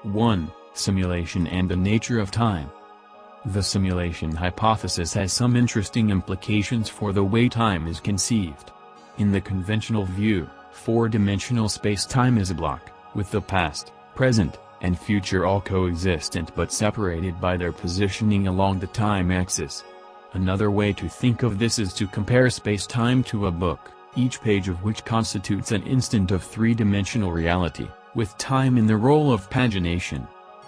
1. Simulation and the nature of time. The simulation hypothesis has some interesting implications for the way time is conceived. In the conventional view, four-dimensional space-time is a block, with the past, present, and future all coexistent but separated by their positioning along the time axis. Another way to think of this is to compare space-time to a book, each page of which constitutes an instant of three-dimensional reality, with time in the role of pagination.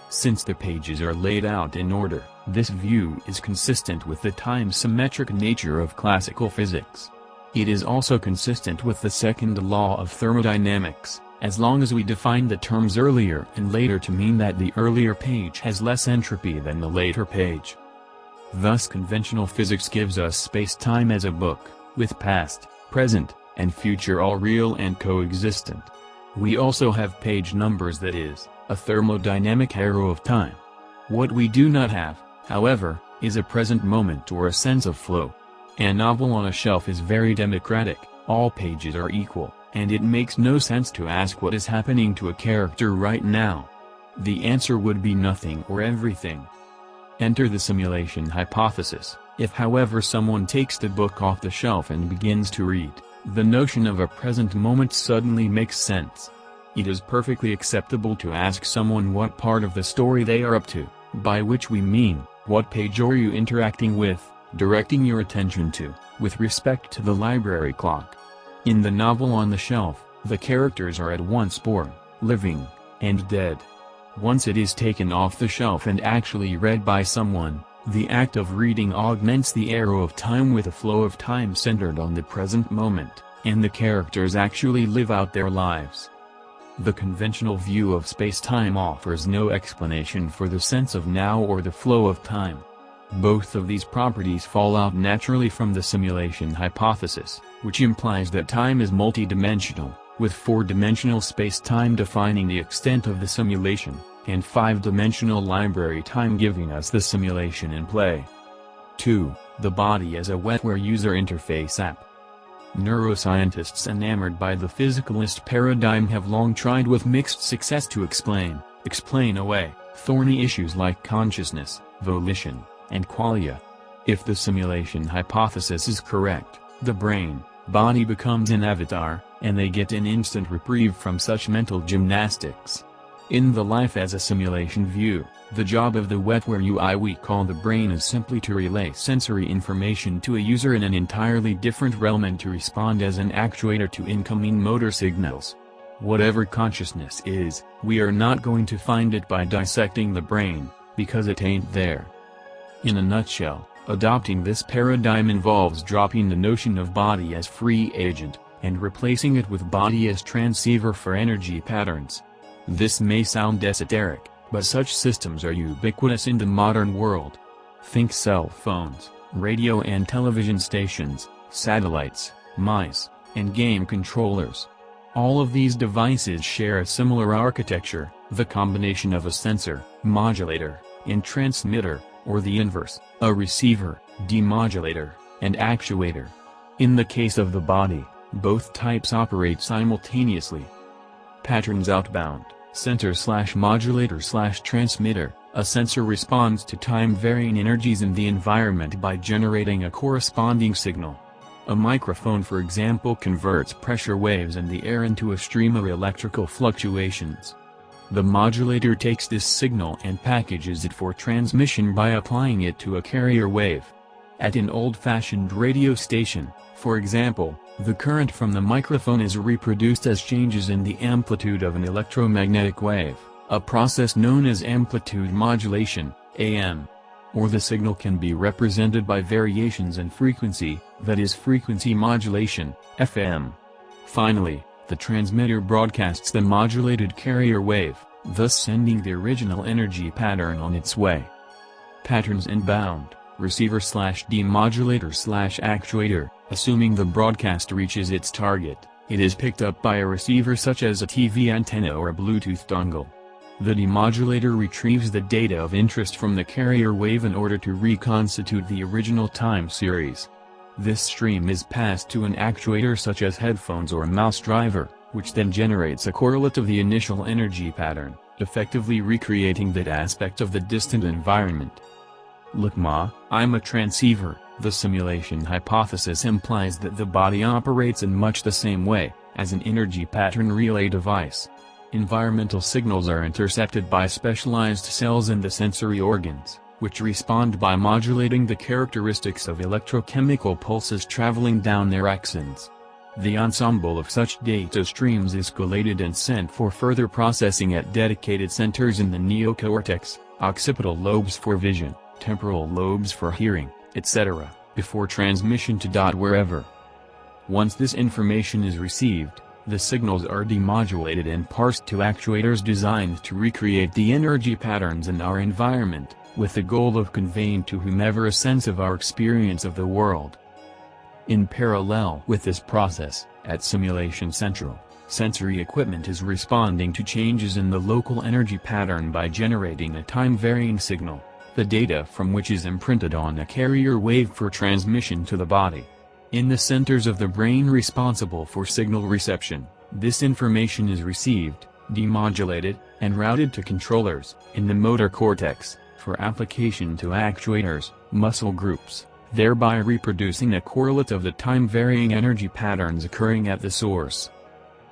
Since the pages are laid out in order, this view is consistent with the time-symmetric nature of classical physics. It is also consistent with the second law of thermodynamics, as long as we define the terms earlier and later to mean that the earlier page has less entropy than the later page. Thus conventional physics gives us space-time as a book, with past, present, and future all real and coexistent. We also have page numbers, that is, a thermodynamic arrow of time. What we do not have, however, is a present moment or a sense of flow. A novel on a shelf is very democratic, all pages are equal, and it makes no sense to ask what is happening to a character right now. The answer would be nothing or everything. Enter the simulation hypothesis. If however someone takes the book off the shelf and begins to read, the notion of a present moment suddenly makes sense. It is perfectly acceptable to ask someone what part of the story they are up to, by which we mean, what page are you interacting with, directing your attention to, with respect to the library clock. In the novel on the shelf, the characters are at once born, living, and dead. Once it is taken off the shelf and actually read by someone, the act of reading augments the arrow of time with a flow of time centered on the present moment, and the characters actually live out their lives. The conventional view of space-time offers no explanation for the sense of now or the flow of time. Both of these properties fall out naturally from the simulation hypothesis, which implies that time is multidimensional, with four-dimensional space-time defining the extent of the simulation, and five-dimensional library time giving us the simulation in play. 2. The body as a wetware user interface app. Neuroscientists enamored by the physicalist paradigm have long tried with mixed success to explain away, thorny issues like consciousness, volition, and qualia. If the simulation hypothesis is correct, the brain-body becomes an avatar, and they get an instant reprieve from such mental gymnastics. In the life as a simulation view, the job of the wetware UI we call the brain is simply to relay sensory information to a user in an entirely different realm and to respond as an actuator to incoming motor signals. Whatever consciousness is, we are not going to find it by dissecting the brain, because it ain't there. In a nutshell, adopting this paradigm involves dropping the notion of body as free agent, and replacing it with body as transceiver for energy patterns. This may sound esoteric, but such systems are ubiquitous in the modern world. Think cell phones, radio and television stations, satellites, mice, and game controllers. All of these devices share a similar architecture, the combination of a sensor, modulator, and transmitter, or the inverse, a receiver, demodulator, and actuator. In the case of the body, both types operate simultaneously. Patterns outbound, sensor/modulator/transmitter, a sensor responds to time-varying energies in the environment by generating a corresponding signal. A microphone, for example, converts pressure waves in the air into a stream of electrical fluctuations. The modulator takes this signal and packages it for transmission by applying it to a carrier wave. At an old-fashioned radio station, for example, the current from the microphone is reproduced as changes in the amplitude of an electromagnetic wave, a process known as amplitude modulation, AM. Or the signal can be represented by variations in frequency, that is frequency modulation, FM. Finally, the transmitter broadcasts the modulated carrier wave, thus sending the original energy pattern on its way. Patterns inbound, receiver/demodulator/actuator, assuming the broadcast reaches its target, it is picked up by a receiver such as a TV antenna or a Bluetooth dongle. The demodulator retrieves the data of interest from the carrier wave in order to reconstitute the original time series. This stream is passed to an actuator such as headphones or a mouse driver, which then generates a correlate of the initial energy pattern, effectively recreating that aspect of the distant environment. Look ma, I'm a transceiver. The simulation hypothesis implies that the body operates in much the same way, as an energy pattern relay device. Environmental signals are intercepted by specialized cells in the sensory organs, which respond by modulating the characteristics of electrochemical pulses traveling down their axons. The ensemble of such data streams is collated and sent for further processing at dedicated centers in the neocortex, occipital lobes for vision, temporal lobes for hearing, etc., before transmission to wherever. Once this information is received, the signals are demodulated and parsed to actuators designed to recreate the energy patterns in our environment, with the goal of conveying to whomever a sense of our experience of the world. In parallel with this process, at Simulation Central, sensory equipment is responding to changes in the local energy pattern by generating a time-varying signal, the data from which is imprinted on a carrier wave for transmission to the body. In the centers of the brain responsible for signal reception, this information is received, demodulated, and routed to controllers, in the motor cortex, for application to actuators, muscle groups, thereby reproducing a correlate of the time-varying energy patterns occurring at the source.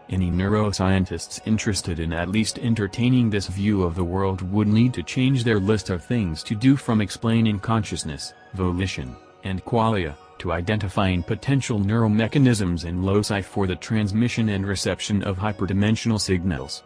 Any neuroscientists interested in at least entertaining this view of the world would need to change their list of things to do from explaining consciousness, volition, and qualia, to identifying potential neural mechanisms and loci for the transmission and reception of hyperdimensional signals.